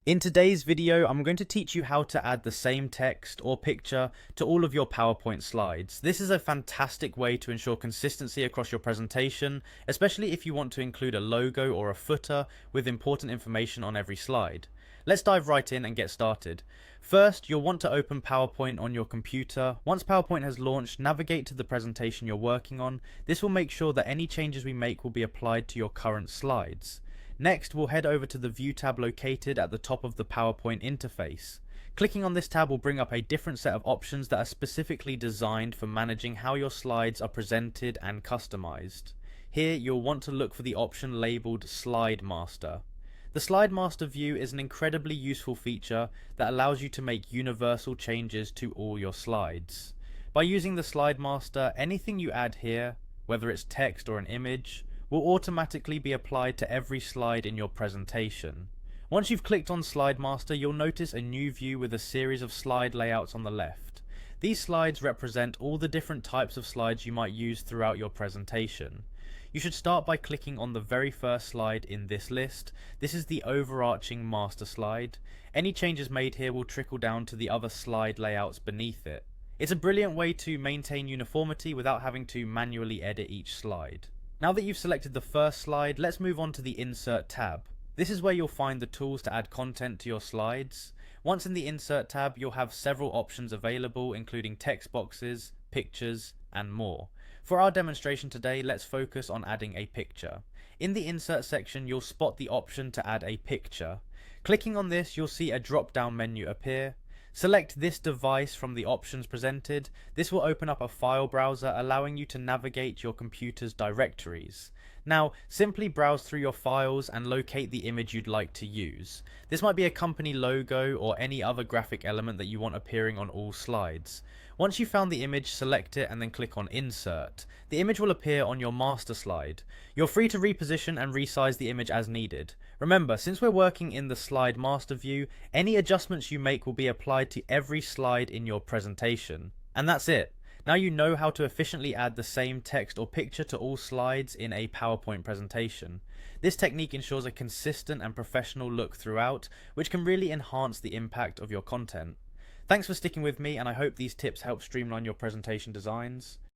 In today's video, I'm going to teach you how to add the same text or picture to all of your PowerPoint slides. This is a fantastic way to ensure consistency across your presentation, especially if you want to include a logo or a footer with important information on every slide. Let's dive right in and get started. First, you'll want to open PowerPoint on your computer. Once PowerPoint has launched, navigate to the presentation you're working on. This will make sure that any changes we make will be applied to your current slides. Next, we'll head over to the View tab located at the top of the PowerPoint interface. Clicking on this tab will bring up a different set of options that are specifically designed for managing how your slides are presented and customized. Here, you'll want to look for the option labeled Slide Master. The Slide Master view is an incredibly useful feature that allows you to make universal changes to all your slides. By using the Slide Master, anything you add here, whether it's text or an image, will automatically be applied to every slide in your presentation. Once you've clicked on Slide Master, you'll notice a new view with a series of slide layouts on the left. These slides represent all the different types of slides you might use throughout your presentation. You should start by clicking on the very first slide in this list. This is the overarching master slide. Any changes made here will trickle down to the other slide layouts beneath it. It's a brilliant way to maintain uniformity without having to manually edit each slide. Now that you've selected the first slide, let's move on to the Insert tab. This is where you'll find the tools to add content to your slides. Once in the Insert tab, you'll have several options available, including text boxes, pictures, and more. For our demonstration today, let's focus on adding a picture. In the Insert section, you'll spot the option to add a picture. Clicking on this, you'll see a drop-down menu appear. Select this device from the options presented. This will open up a file browser, allowing you to navigate your computer's directories. Now, simply browse through your files and locate the image you'd like to use. This might be a company logo or any other graphic element that you want appearing on all slides. Once you've found the image, select it and then click on Insert. The image will appear on your master slide. You're free to reposition and resize the image as needed. Remember, since we're working in the Slide Master view, any adjustments you make will be applied to every slide in your presentation. And that's it. Now you know how to efficiently add the same text or picture to all slides in a PowerPoint presentation. This technique ensures a consistent and professional look throughout, which can really enhance the impact of your content. Thanks for sticking with me, and I hope these tips help streamline your presentation designs.